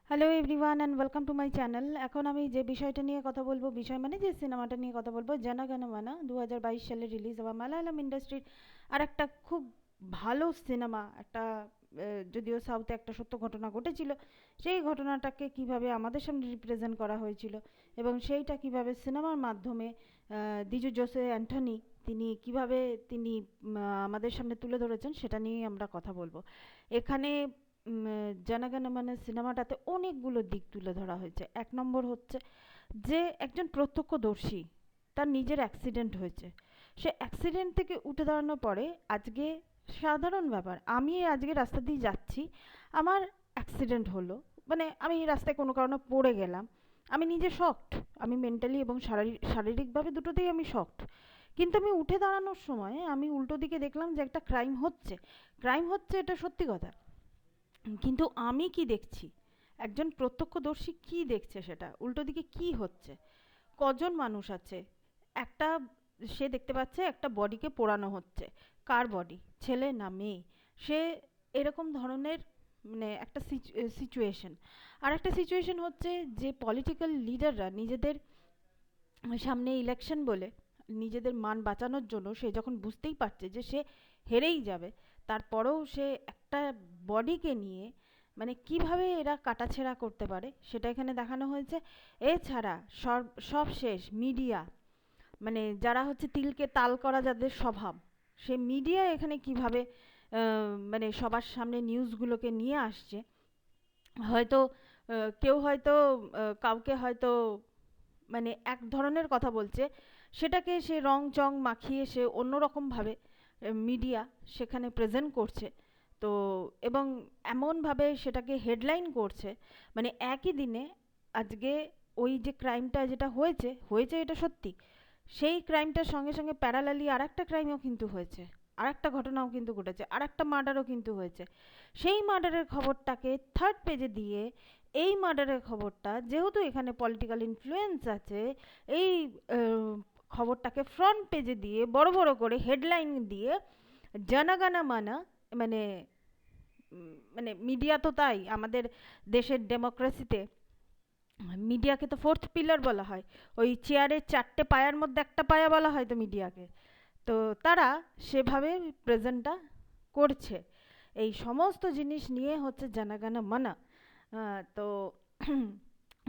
Hello everyone and welcome to my channel. এখন আমি যে বিষয়টা নিয়ে কথা বলবো, বিষয় মানে যে সিনেমাটা নিয়ে কথা বলবো, জনগণ মন 2022 সালে রিলিজ হওয়া মালায়ালাম ইন্ডাস্ট্রির আর একটা খুব ভালো সিনেমা। একটা যদিও সাউথে একটা সত্য ঘটনা ঘটেছিল, সেই ঘটনাটাকে কিভাবে আমাদের সামনে রিপ্রেজেন্ট করা হয়েছিল এবং সেইটা কিভাবে সিনেমার মাধ্যমে দিজু জোসে অ্যান্টনি তিনি কিভাবে তিনি আমাদের সামনে তুলে ধরেছেন, সেটা নিয়েই আমরা কথা বলবো এখানে। জনগণ মন সিনেমাটাতে অনেকগুলো দিক তুলে ধরা হয়েছে। এক নম্বর হচ্ছে যে একজন প্রত্যক্ষদর্শী, তার নিজের অ্যাক্সিডেন্ট হয়েছে, সে অ্যাক্সিডেন্ট থেকে উঠে দাঁড়ানোর পরে আজকে সাধারণ ব্যাপার, আমি আজকে রাস্তা দিয়ে যাচ্ছি, আমার অ্যাক্সিডেন্ট হলো, মানে আমি রাস্তায় কোনো কারণে পড়ে গেলাম, আমি নিজে শকড, আমি মেন্টালি এবং শারীরিকভাবে দুটোতেই আমি শকড। কিন্তু আমি উঠে দাঁড়ানোর সময় আমি উল্টো দিকে দেখলাম যে একটা ক্রাইম হচ্ছে, ক্রাইম হচ্ছে, এটা সত্যি কথা। কিন্তু আমি কি দেখছি, একজন প্রত্যক্ষদর্শী কি দেখছে, সেটা উল্টো দিকে কি হচ্ছে, কজন মানুষ আছে, একটা সে দেখতে পাচ্ছে একটা বডিকে পোড়ানো হচ্ছে, কার বডি, ছেলে না মেয়ে, সে এরকম ধরনের মানে একটা সিচুয়েশন। আর একটা সিচুয়েশন হচ্ছে যে পলিটিক্যাল লিডাররা নিজেদের সামনে ইলেকশন বলে নিজেদের মান বাঁচানোর জন্য সে যখন বুঝতেই পারছে যে সে হেরেই যাবে, তারপরেও সে একটা বডিকে নিয়ে মানে কিভাবে এরা কাটাছেঁড়া করতে পারে সেটা এখানে দেখানো হয়েছে। এছাড়া সব সব শেষ মিডিয়া, মানে যারা হচ্ছে তিলকে তাল করা যাদের স্বভাব, সে মিডিয়া এখানে কিভাবে মানে সবার সামনে নিউজগুলোকে নিয়ে আসছে। হয়তো কেউ হয়তো কাউকে হয়তো মানে এক ধরনের কথা বলছে, সেটাকে সে রং চং মাখিয়ে সে অন্যরকমভাবে মিডিয়া সেখানে প্রেজেন্ট করছে। তো এবং এমনভাবে সেটাকে হেডলাইন করছে, মানে একই দিনে আজকে ওই যে ক্রাইমটা যেটা হয়েছে হয়েছে এটা সত্যি, সেই ক্রাইমটার সঙ্গে সঙ্গে প্যারালালি আর একটা ক্রাইমও কিন্তু হয়েছে, আর একটা ঘটনাও কিন্তু ঘটেছে, আর একটা মার্ডারও কিন্তু হয়েছে। সেই মার্ডারের খবরটাকে থার্ড পেজে দিয়ে এই মার্ডারের খবরটা, যেহেতু এখানে পলিটিক্যাল ইনফ্লুয়েন্স আছে, এই খবরটাকে ফ্রন্ট পেজে দিয়ে বড় বড় করে হেডলাইন দিয়ে জনগণা মানা, মানে মানে মিডিয়া তো তাই আমাদের দেশের ডেমোক্রেসিতে, মিডিয়াকে তো ফোর্থ পিলার বলা হয়, ওই চেয়ারের চারটে পায়ার মধ্যে একটা পায়া বলা হয় তো মিডিয়াকে। তো তারা সেভাবে প্রেজেন্টটা করছে, এই সমস্ত জিনিস নিয়ে হচ্ছে জনগণ মনা। তো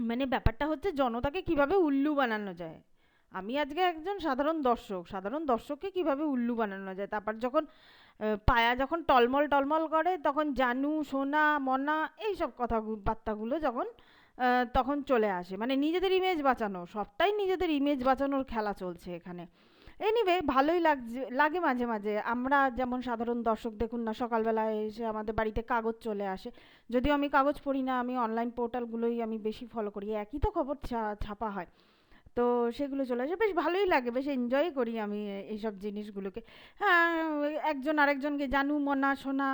মানে ব্যাপারটা হচ্ছে জনতাকে কিভাবে উল্লু বানানো যায়। আমি আজকে একজন সাধারণ দর্শক, সাধারণ দর্শককে কিভাবে উল্লু বানানো যায়, তারপর যখন পায়া যখন টলমল টলমল করে তখন জানু সোনা মনা এইসব কথা বার্তাগুলো যখন তখন চলে আসে, মানে নিজেদের ইমেজ বাঁচানো, সবটাই নিজেদের ইমেজ বাঁচানোর খেলা চলছে এখানে। এনিওয়ে ভালোই লাগে মাঝে মাঝে, আমরা যেমন সাধারণ দর্শক দেখুন না, সকালবেলায় এসে আমাদের বাড়িতে কাগজ চলে আসে, যদিও আমি কাগজ পড়ি না, আমি অনলাইন পোর্টালগুলোই আমি বেশি ফলো করি, একই তো খবর ছাপা হয়, তো সেগুলো চলে আসে, বেশ ভালোই লাগে, বেশ এনজয় করি আমি এইসব জিনিসগুলোকে। হ্যাঁ, একজন আরেকজনকে জানু মনা শোনা,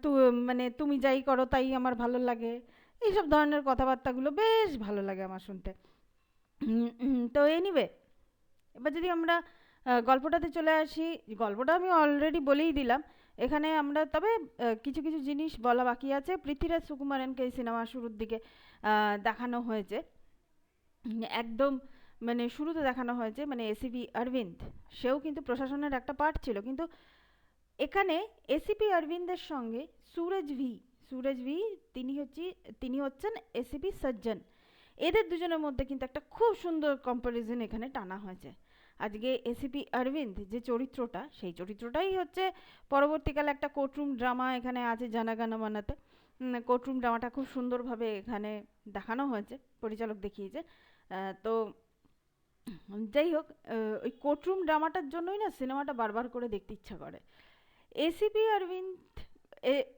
তু মানে তুমি যাই করো তাই আমার ভালো লাগে, এইসব ধরনের কথাবার্তাগুলো বেশ ভালো লাগে আমার শুনতে। তো এনিওয়ে, এবার যদি আমরা গল্পটাতে চলে আসি, গল্পটা আমি অলরেডি বলেই দিলাম এখানে আমরা, তবে কিছু কিছু জিনিস বলা বাকি আছে। পৃথ্বীরাজ সুকুমারনকে এই সিনেমা শুরুর দিকে দেখানো হয়েছে, একদম মানে শুরুতে দেখানো হয়েছে, মানে এসিপি অরবিন্দ, সেও কিন্তু প্রশাসনের একটা পার্ট ছিল, কিন্তু এখানে এসিপি অরবিন্দের সঙ্গে সুরজ ভি তিনি হচ্ছেন এসিপি সজ্জন, এদের দুজনের মধ্যে কিন্তু একটা খুব সুন্দর কম্পারিজন এখানে টানা হয়েছে। আজকে এসিপি অরবিন্দ যে চরিত্রটা, সেই চরিত্রটাই হচ্ছে পরবর্তীকালে একটা কোর্টরুম ড্রামা এখানে আছে জানাগানা মানাতে। কোর্টরুম ড্রামাটা খুব সুন্দরভাবে এখানে দেখানো হয়েছে, পরিচালক দেখিয়েছে। তো যাই হোক, ওই কোর্টরুম ড্রামাটার জন্যই না সিনেমাটা বারবার করে দেখতে ইচ্ছা করে। এসিপি অরবিন্দ,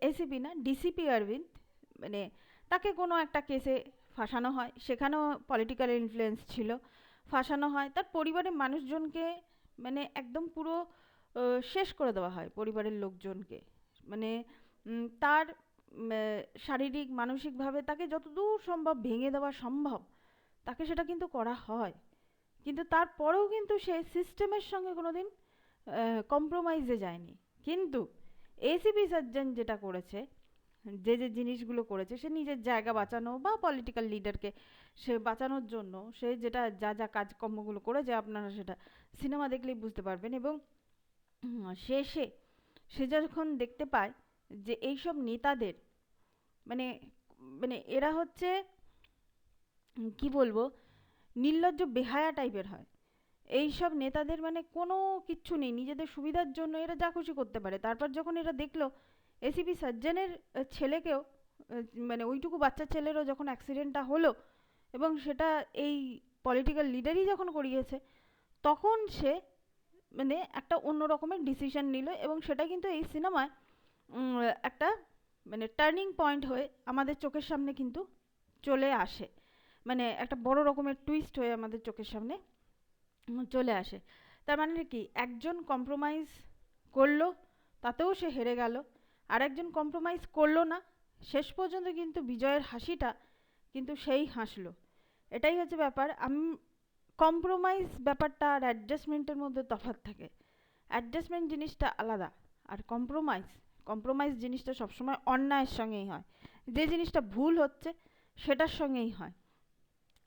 এসিপি না ডিসিপি অরবিন্দ, মানে তাকে কোনো একটা কেসে ফাঁসানো হয়, সেখানেও পলিটিক্যাল ইনফ্লুয়েন্স ছিল, ফাঁসানো হয়, তার পরিবারের মানুষজনকে মানে একদম পুরো শেষ করে দেওয়া হয় পরিবারের লোকজনকে, মানে তার শারীরিক মানসিকভাবে তাকে যতদূর সম্ভব ভেঙে দেওয়া সম্ভব তাকে সেটা কিন্তু করা হয়। কিন্তু তারপরেও কিন্তু সে সিস্টেমের সঙ্গে কোনোদিন কম্প্রোমাইজে যায়নি। কিন্তু এসিপি সাজ্জান যেটা করেছে, যে যে জিনিসগুলো করেছে, সে নিজের জায়গা বাঁচানো বা পলিটিক্যাল লিডারকে সে বাঁচানোর জন্য সে যেটা যা যা কাজকর্মগুলো করেছে, আপনারা সেটা সিনেমা দেখলেই বুঝতে পারবেন। এবং শেষে সে যখন দেখতে পায় যে এইসব নেতাদের মানে মানে এরা হচ্ছে কি বলবো, নির্লজ্জ বেহায়া টাইপের হয়। এই সব নেতাদের মানে কোনো কিচ্ছু নেই, নিজেদের সুবিধার জন্য এরা যা খুশি করতে পারে। তারপর যখন এরা দেখলো এসিপি সাজ্জানের ছেলেকেও মানে ওইটুকু বাচ্চা ছেলেরও যখন অ্যাক্সিডেন্টটা হলো এবং সেটা এই পলিটিক্যাল লিডারই যখন করিয়েছে, তখন সে মানে একটা অন্য রকমের ডিসিশন নিল। এবং সেটা কিন্তু এই সিনেমায় একটা মানে টার্নিং পয়েন্ট হয়ে আমাদের চোখের সামনে কিন্তু চলে আসে, মানে একটা বড় রকমের টুইস্ট হয়ে আমাদের চোখের সামনে চলে আসে। তার মানে কি, একজন কম্প্রোমাইজ করলো, তাতেও সে হেরে গেল, আর একজন কম্প্রোমাইজ করলো না, শেষ পর্যন্ত কিন্তু বিজয়ের হাসিটা কিন্তু সেই হাসলো। এটাই হচ্ছে ব্যাপার। কম্প্রোমাইজ ব্যাপারটা আর অ্যাডজাস্টমেন্টের মধ্যে তফাৎ থাকে। অ্যাডজাস্টমেন্ট জিনিসটা আলাদা, আর কম্প্রোমাইজ কম্প্রোমাইজ জিনিসটা সবসময় অন্যায়ের সঙ্গেই হয়, যে জিনিসটা ভুল হচ্ছে সেটার সঙ্গেই হয়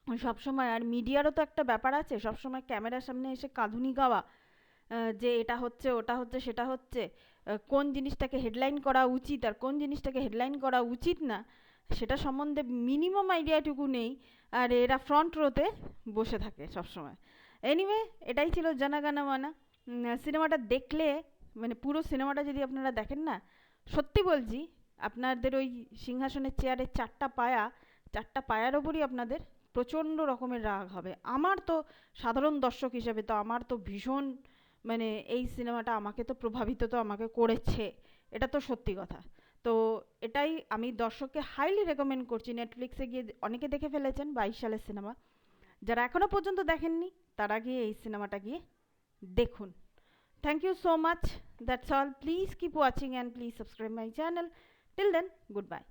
সবসময়। আর মিডিয়ারও তো একটা ব্যাপার আছে, সবসময় ক্যামেরার সামনে এসে কাঁধুনি গাওয়া, যে এটা হচ্ছে ওটা হচ্ছে সেটা হচ্ছে, কোন জিনিসটাকে হেডলাইন করা উচিত আর কোন জিনিসটাকে হেডলাইন করা উচিত না, সেটা সম্বন্ধে মিনিমাম আইডিয়াটুকু নেই। আর এরা ফ্রন্ট রোতে বসে থাকে সবসময়। এনিওয়ে, এটাই ছিল জনগণমনা। সিনেমাটা দেখলে মানে পুরো সিনেমাটা যদি আপনারা দেখেন না, সত্যি বলছি আপনাদের ওই সিংহাসনের চেয়ারের চারটা পায়ার ওপরই আপনাদের প্রচণ্ড রকমের রাগ হবে। আমার তো সাধারণ দর্শক হিসেবে তো আমার তো ভীষণ মানে এই সিনেমাটা আমাকে তো প্রভাবিত তো আমাকে করেছে, এটা তো সত্যি কথা। তো এটাই আমি দর্শককে হাইলি রেকমেন্ড করছি। নেটফ্লিক্সে গিয়ে অনেকে দেখে ফেলেছেন 22 সালের সিনেমা, যারা এখনো পর্যন্ত দেখেননি তারা গিয়ে এই সিনেমাটা গিয়ে দেখুন। Thank you so much, that's all. Please keep watching and please subscribe my channel. Till then, good by.